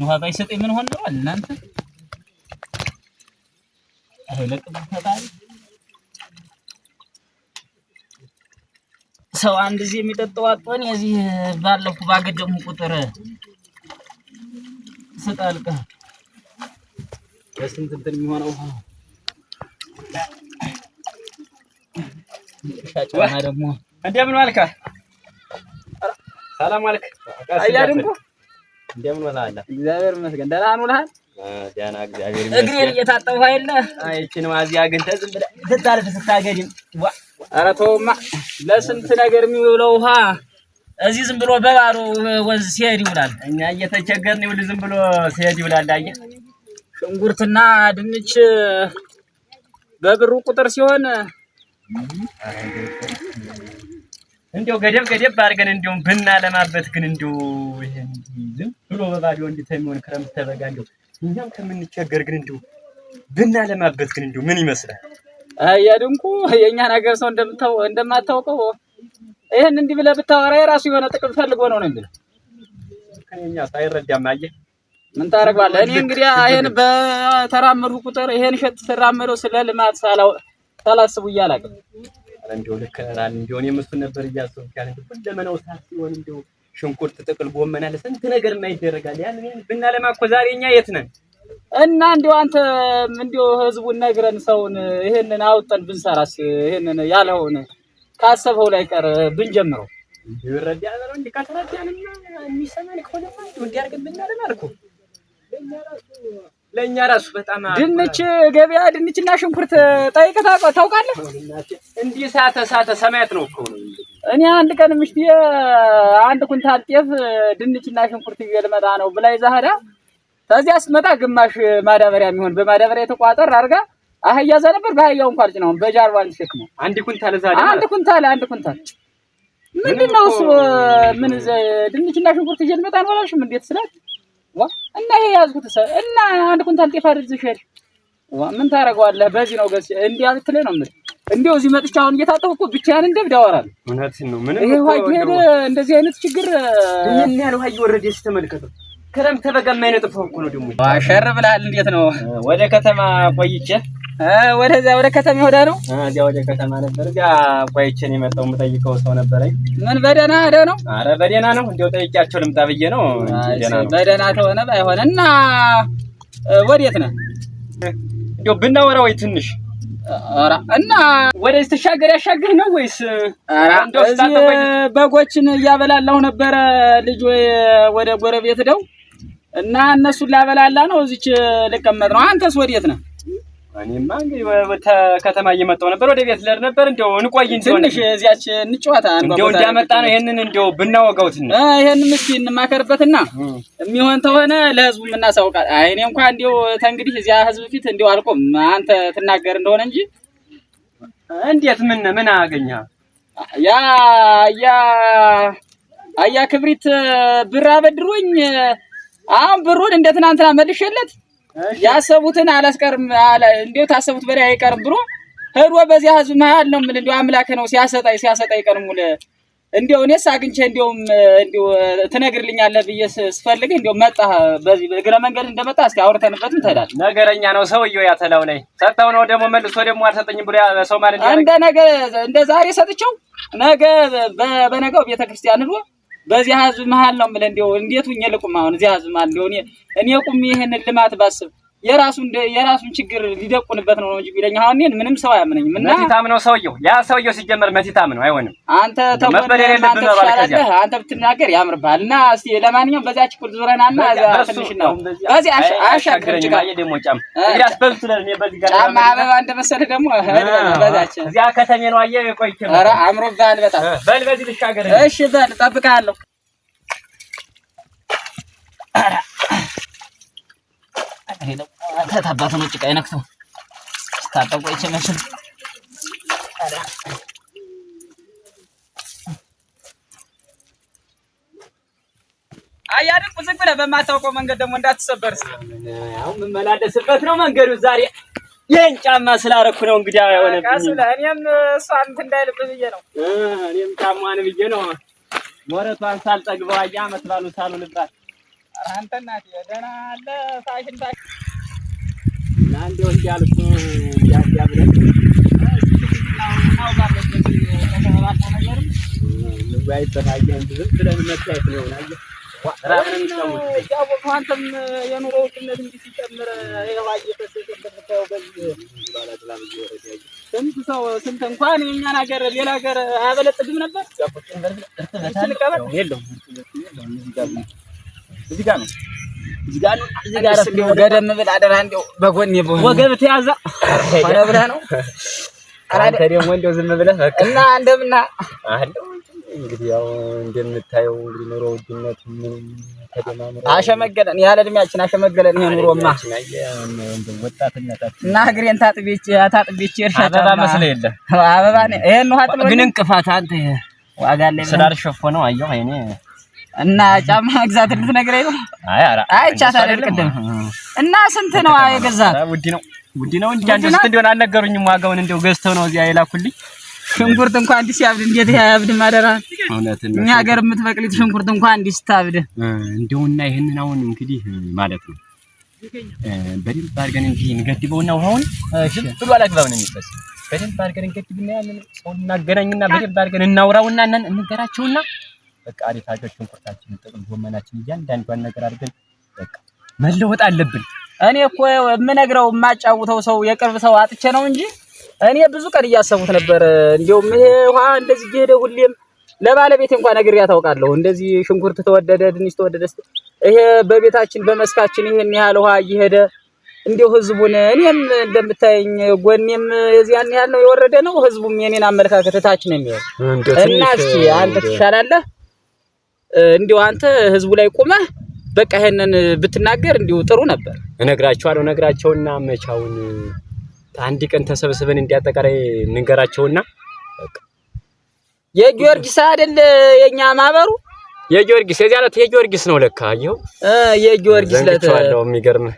ውሃ ባይሰጠኝ ምን ሆነ ነው እናንተ አይለቅም ፈጣሪ ሰው አንድ ጊዜ የሚጠጣው አጥቶን የዚህ ባለፉ ባገደሙ ቁጥር ስጣልቀ በስንት እንትን የሚሆነው ሻጫማ ደግሞ እንደምን ዋልካ? ሰላም ዋልክ? አያድንኩ እንደምን ዋልሃል? እግዚአብሔር ይመስገን ደህና ነህ? ደህና እግዚአብሔር ይመስገን። እግሬን እየታጠብኩ አይደለ? አይቺን ዋዚያ ግን ዝም ብለህ ትታልፍ ስታገድም ኧረ ተውማ ለስንት ነገር የሚውለው ውሃ እዚህ ዝም ብሎ በባዶ ወንዝ ሲሄድ ይውላል። እኛ እየተቸገርን ይውል ዝም ብሎ ሲሄድ ይውላል። አየህ ሽንኩርትና ድንች በብሩ ቁጥር ሲሆን እንዲያው ገደብ አድርገን እንዲያው ብናለማበት ግን እንዲያው ይሄን ዝም ብሎ በባዶ እንዴት የሚሆን ክረምት ተበጋ እንዲያው እኛም ከምንቸገር ግን እንዲያው ብናለማበት ግን እንዲያው ምን ይመስላል? አያድንኩ የኛ ነገር ሰው እንደማታውቀው ይሄን እንዲህ ብለህ ብታወራ የራሱ የሆነ ጥቅም ፈልጎ ነው የሚለው ከኛ ሳይረዳም አየህ ምን ታረጋለህ? እኔ እንግዲህ ይሄን በተራመድኩ ቁጥር ይሄን ሸጥ ተራመደው ስለ ልማት ሳላስቡ እያላቀም እንዲያው ለከራን እንዲያው እኔም እሱን ነበር እያሰብኩ ያለ እንዲያው ለመናው ሰዓት ሲሆን እንዲያው ሽንኩርት ጥቅል ጎመን አለ ስንት ነገር የማይደረጋል ያን ብናለማ እኮ ዛሬ እኛ የት ነን? እና እንዲያው አንተ እንዲያው ህዝቡን ነግረን ሰውን ይሄንን አውጥተን ብንሰራስ ይሄንን ያልሆነ ካሰበው ላይ ቀር ብንጀምረው ይረዳ ያለው እንዴ ከተረዳንና የሚሰማን ከሆነማ እንዲያርገን ብናለማ አልኩ ለኛ ራሱ በጣም ድንች ገበያ ድንችና ሽንኩርት ጠይቀህ ታውቃለህ? እንዲህ ሳተ ሰማያት ነው እኮ ነው። እኔ አንድ ቀን ምሽት አንድ ኩንታል ጤፍ ድንችና ሽንኩርት ይገልመጣ ነው ብላ ይዛ ሄዳ ከዚያ ስትመጣ ግማሽ ማዳበሪያ የሚሆን በማዳበሪያ የተቋጠር አድርጋ አህያ እዛ ነበር በአህያው እንኳን ነው በጃርባ ልትሸክመው አንድ ኩንታል ዛሬ አንድ ኩንታል ምንድነው እሱ ምን ድንችና ሽንኩርት ይገልመጣ ነው አላልሽም እንዴት ስላት እና ይሄ ያዝኩት እና አንድ ኩንታል ጤፍ አድርዘሽ ሄድ ምን ታረጋዋለህ በዚህ ነው ገስ እንዴ አትለኝ ነው ማለት እንዴው እዚህ መጥቻ አሁን እየታጠብኩ ብቻዬን እንደብድ አወራለሁ እውነትህን ነው ምንም ይሄ ሆይሄድ እንደዚህ አይነት ችግር ይሄን ያለው ሆይ ወረደ ተመልከተው ክረምት ተበጋ የማይነጥፈው እኮ ነው ደግሞ ዋሸር ብለሃል እንዴት ነው ወደ ከተማ ቆይቼ ወደ ከተማ ወደ ነው እዚያ ወደ ከተማ ነበር እዚያ ቆይቼ ነው የመጣው የምጠይቀው ሰው ነበረኝ ምን በደና ሄደ ነው አረ በደና ነው እንዴው ጠይቄያቸው ልምጣ ብዬ ነው ደና ነው በደና ተሆነ ባይሆንና ወዴት ነህ እንዴው ብናወራ ወይ ትንሽ አራ እና ወደዚህ ተሻገር ያሻግር ነው ወይስ እንደው በጎችን እያበላላው ነበር ልጅ ወደ ጎረቤት ሄደው እና እነሱን ላበላላ ነው እዚች ልቀመጥ ነው አንተስ ወዴት ነህ እኔማ እንግዲህ ከተማ እየመጣሁ ነበር ወደ ቤት ልሄድ ነበር እንደው እንቆይ ትንሽ እዚያች እንጫወታ እንደው እንዲያመጣ ነው ይሄንን እንደው ብናወጋው ትንሽ ይሄንን እስኪ እንማከርበትና የሚሆን ተሆነ ለህዝቡ እናሳውቃለን አይ እኔ እንኳን እንደው ተንግዲህ እዚያ ህዝብ ፊት እንደው አልቆም አንተ ትናገር እንደሆነ እንጂ እንዴት ምን አገኘ ያ ክብሪት ብር አበድሮኝ አሁን ብሩን እንደ ትናንትና መልሼለት ያሰቡትን አላስቀርም እንዴው ታሰቡት በላይ አይቀርም ብሎ ሄዶ በዚያ ህዝብ መሃል ነው ምን እንደው አምላክ ነው ሲያሰጣይ ቀርሙለ እንደው እኔስ አግኝቼ እንደው ትነግርልኛለህ ብዬ ስፈልግ እንደው መጣ በዚህ እግረ መንገድ እንደመጣ እስኪ አውርተንበትም ተዳል ነገረኛ ነው ሰውየው ያተላው ላይ ሰጣው ነው ደግሞ መልሶ ደግሞ አልሰጠኝም ብሎ ሰው ማለት እንደ ዛሬ ሰጥቼው ነገ በነገው ቤተክርስቲያን ሄዶ በዚህ ህዝብ መሃል ነው ማለት እንደው እንዴት ሁኜ ልቁም አሁን እዚህ ህዝብ ማለት እንደው እኔ ቁም ይሄንን ልማት ባስብ የራሱን ችግር ሊደቁንበት ነው እንጂ ቢለኝ አሁን እኔን ምንም ሰው አያምነኝም እና መቲታም ነው ሰውየው ሲጀመር መቲታም ነው አይሆንም አንተ አንተ ብትናገር ያምርባል እና እስቲ ለማንኛውም በዛች ቁል ዙረናና እዛ ትንሽ ነው በዚህ አሻግረን ጭቃ ደግሞ ጫም እንግዲህ አስበልት ለኔ በዚህ ጋር ጫማ አበባ እንደመሰለ ደግሞ በዛች እዚያ ከተሜ ነው አየህ ቆይቼ ኧረ አምሮብሃል በጣም በል በዚህ ልሻገር እሺ በል እጠብቅሃለሁ ሄሎ ታባቱ ነው ጭቃ ይነክተው ስታጠቁ ይችላል አያድን ቁዝቅ ብለህ በማታውቀው መንገድ ደግሞ እንዳትሰበርስ ያው ምን መላለስበት ነው መንገዱ ዛሬ ይሄን ጫማ ስላረኩ ነው እንግዲህ አይሆንም ካስለ እኔም እሷን እንትን እንዳይልብህ ብዬ ነው እኔም ጫማን ብዬ ነው ሞረቷን ሳልጠግበው አያ መስባሉ ሳሉልባት አንተ እናቴ ደህና አለ ፋሽን እና እንደው እንዲያልኩ ያብለን አንተም የኑሮ ውድነት እንዲህ ሲጨምር ስንት እንኳን የእኛን ሀገር ሌላ ሀገር አያበለጥግም ነበር። እዚህ ጋር ነው ገደም ብል አደራ እንደው በጎን ወገብ ተያዛ ሆነ ብለህ ነው። አንተ ደግሞ እንደው ዝም ብለህ እና እንደምና አለው እንግዲህ ያው እንደምታየው እንግዲህ ኑሮ ውድነት ምን ተደማምሮ አሸመገለን ያለ እድሜያችን አሸመገለን። ይሄ ኑሮማ ወጣትነታችን እና እግሬን ታጥቤች እርሻ አበባ መስለህ የለ አበባ ነው ይሄን ውሃ ጥሎ ግን እንቅፋት አንተ ዋጋ ላይ ስላልሸፈነው አየሁ አይኔ እና ጫማ ግዛት ልትነግረኝ ነው? አይ አራ አይቻታል ቅድም እና ስንት ነው የገዛት? ውድ ነው እንጂ አንተ ስንት እንደሆነ አልነገሩኝም። ዋጋውን እንደው ገዝተው ነው እዚያ የላኩልኝ። ሽንኩርት እንኳን እንዲህ ሲያብድ እንዴት ያብድ ማደራ እኛ ሀገር የምትበቅሊት ሽንኩርት እንኳን እንዲህ ስታብድ እንደውና ይሄንን አሁን እንግዲህ ማለት ነው በደንብ አድርገን እንዲህ እንገድበውና ውሃውን ብሎ አላግባብ ነው የሚፈስ በደንብ አድርገን እንገድብና ያንን ሰው እናገናኝና በደንብ አድርገን እናውራውና እንገራቸውና በቃ አሪፋጆች ሽንኩርታችንን ጥቅም ጎመናችን እያንዳንዷን ነገር አድርገን በቃ መለወጥ አለብን። እኔ እኮ የምነግረው የማጫውተው ሰው የቅርብ ሰው አጥቼ ነው እንጂ እኔ ብዙ ቀን እያሰቡት ነበር። እንደውም ይሄ ውሃ እንደዚህ እየሄደ ሁሌም ለባለቤቴ እንኳን ነግሬያት አውቃለሁ። እንደዚህ ሽንኩርት ተወደደ፣ ድንች ተወደደ፣ ይሄ በቤታችን በመስካችን ይሄን ያህል ውሃ እየሄደ እንደው ህዝቡን እኔም እንደምታየኝ ጎኔም የዚያን ያህል ነው የወረደ ነው። ህዝቡም የኔን አመለካከት ታች ነው የሚያየው እና እስኪ አንተ ትሻላለህ እንደው አንተ ህዝቡ ላይ ቆመህ በቃ ይሄንን ብትናገር እንደው ጥሩ ነበር። እነግራቸውና መቻውን አንድ ቀን ተሰብስበን እንዲያጠቃላይ እንንገራቸውና በቃ የጊዮርጊስ አይደል የኛ ማህበሩ የጊዮርጊስ የጊዮርጊስ ነው ለካ አየው የጊዮርጊስ ለታለው የሚገርምህ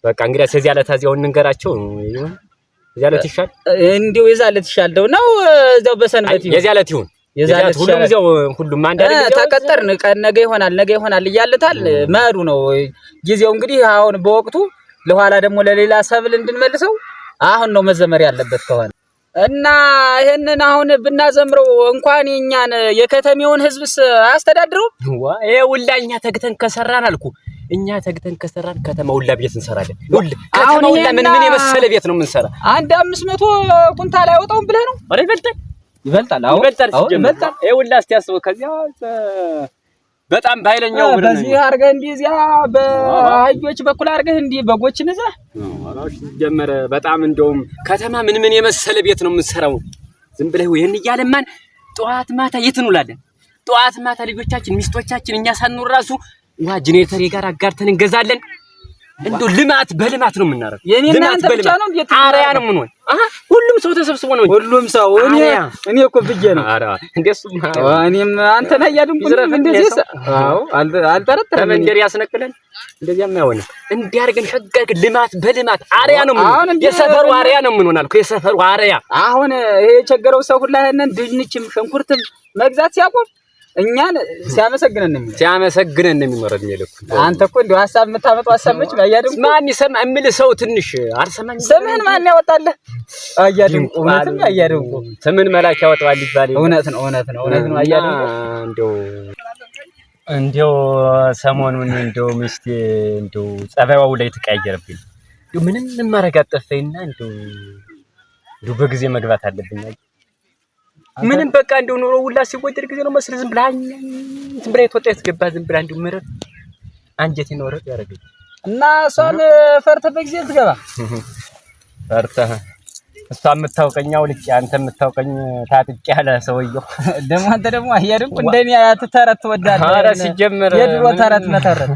በቃ እንግዲህ ስለዚህ ያለ ታዚያው እንንገራቸው ይሁን የዛለት ይሻል እንደው የዛለት ይሻል ነው እዛው በሰንበት ይሁን የዛለት ይሁን የዛለት ሁሉም አንድ አይደል ተቀጠርን ቀን ነገ ይሆናል እያለታል ማሩ ነው ጊዜው እንግዲህ አሁን በወቅቱ ለኋላ ደግሞ ለሌላ ሰብል እንድንመልሰው አሁን ነው መዘመር ያለበት ከሆነ እና ይሄንን አሁን ብናዘምረው እንኳን የኛን የከተሜውን ህዝብስ አስተዳድረው ይሄ ሁላኛ ተግተን ከሰራን አልኩ እኛ ተግተን ከሰራን ከተማው ሁላ ቤት እንሰራለን። ከተማው ሁላ ምን የመሰለ ቤት ነው የምንሰራ። አንድ 500 ኩንታል አይወጣውም ብለህ ነው? አረ ይበልጣል። አሁን ይበልጣል። ይሄ ሁላ እስቲ ያስበው ከዚያ በጣም ባይለኛው ብለህ በዚህ አርገህ እንዲህ እዚያ በአህዮች በኩል አርገህ እንዲህ በጎችን እዛ አራሽ ጀመረ። በጣም እንደውም ከተማ ምን የመሰለ ቤት ነው የምንሰራው። ዝም ብለህ ይሄን እያለማን ጧት ማታ የት እንውላለን? ጧት ማታ ልጆቻችን ሚስቶቻችን እኛ ሳንኖር ራሱ ዋ ጄኔሬተር ጋር አጋርተን እንገዛለን። እንደው ልማት በልማት ነው የምናረው። የኔና አንተ ብቻ ነው እንዴ? አሪያ ነው ምን ወይ ሁሉም ሰው ተሰብስቦ ነው። ሁሉም ሰው እኔ እኮ ብዬ ነው። አራ እንደሱ እኔም አንተ ላይ ያድንኩ እንደዚህ አዎ አልጠረጠረም። መንደር ያስነክለን እንደዚያም አይሆንም። እንዲያርገን ሸጋግ ልማት በልማት አሪያ ነው ምን የሰፈሩ አሪያ ነው ምን ሆናል? የሰፈሩ አሪያ አሁን ይሄ የቸገረው ሰው ሁላ ያንን ድንችም ሽንኩርትም መግዛት ሲያቆም እኛን ሲያመሰግነን ነው የሚመረድ ይልኩ። አንተ እኮ እንደው ሐሳብ የምታመጣው አሰመች ባያድንቁ ማን ይሰማ እምል ሰው ትንሽ አርሰማኝ ስምህን ማን ያወጣልህ? አያድንቁ እውነትም አያድንቁ ስምን መላክ ያወጣዋል ይባል። እውነት ነው አያድንቁ። እንደው ሰሞኑን እንደው ሚስቴ እንደው ጸባይዋው ላይ ተቀያየረብኝ። እንደው ምንም ማረግ አጠፈኝና እንደው በጊዜ መግባት አለብኝ። ምንም በቃ እንደው ኑሮ ሁላ ሲወደድ ጊዜ ነው መስል ዝም ብላ የተወጣ የተገባ ዝም ብላ እንደው ምረት አንጀቴ ነው ረጥ ያረጋኝ እና እሷን ፈርተህ በጊዜ ልትገባ ፈርተህ እሷ የምታውቀኛው ልጅ አንተ የምታውቀኝ ታጥቄ ያለ ሰውየው ደግሞ አንተ ደግሞ አያድንቁ እንደኔ ተረት ትወዳለህ። ኧረ ሲጀመር የድሮ ተረት መተረት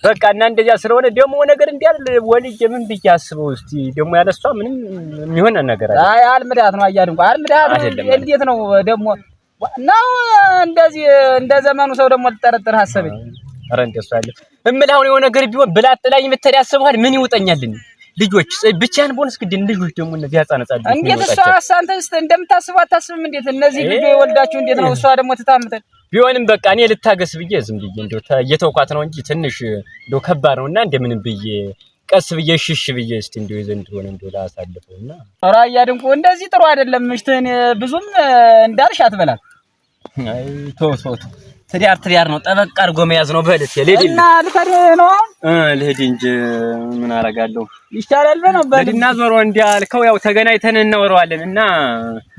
በቃ እና እንደዚያ ስለሆነ ደግሞ ነገር እንዲያል ወልጅ ምን ብዬ አስበው እስቲ ደግሞ ያለሷ ምንም የሚሆን ነገር አለ። አይ አልምዳት ነው አያድንቁ አልምዳት እንዴት ነው ደግሞ ነው እንደዚህ እንደ ዘመኑ ሰው ደግሞ ልጠረጥር ሐሰበኝ። ኧረ እንደሱ አይደል እምልህ አሁን የሆነ ነገር ቢሆን ብላጥላኝ የምትሄድ ያስበዋል ምን ይውጠኛልኝ ልጆች ብቻን ቦንስ ግድን ልጆች ደግሞ እነዚህ ያጻነጻሉ እንዴት እሷ አንተስ እንደምታስበው አታስብም? እንዴት እነዚህ ልጆች ወልዳችሁ እንዴት ነው እሷ ደግሞ ትታምተን ቢሆንም በቃ እኔ ልታገስ ብዬ ዝም ብዬ እንደው እየተውኳት ነው እንጂ ትንሽ እንደው ከባድ ነውና እንደምንም ብዬ ቀስ ብዬ ሽሽ ብዬ እስቲ እንደው የዘንድሮን እንደው ላሳልፈውና ራያ ድንቁ እንደዚህ ጥሩ አይደለም። ምሽትህን ብዙም እንዳልሽ አትበላት። አይ ቶ ትዳር ነው ጠበቅ አድርጎ መያዝ ነው። በልት የሌዲ እና ልፈር ነው ልሄድ እንጂ ምን አረጋለሁ ይሻላል ነው በልና ዞሮ እንዲያልከው ያው ተገናኝተን እናወራዋለን እና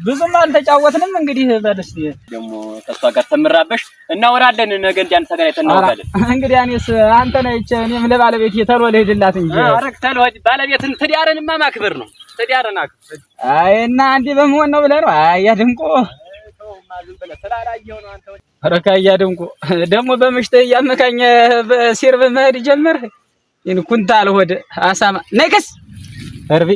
ብዙም አልተጫወትንም። እንግዲህ በልስ ደግሞ ከሷ ጋር ተምራበሽ እናወራለን። ነገ እንዲያን ተገናኝተን እናወራለን። እንግዲህ እኔስ አንተ ነህ እኔም ለባለቤት የተሎ ልሄድላት እንጂ አረክተል ባለቤትን ትዳርንማ ማክበር ነው። ትዳርን አክብር። አይ እና እንዲህ በመሆን ነው ብለህ ነው? አይ ያድንቆ ረካያ ድንቁ ደግሞ በምሽት እያመካኘ በሲርብ መሄድ ጀመር። ይሄን ኩንታል ሆደ አሳማ ነይከስ እርቢ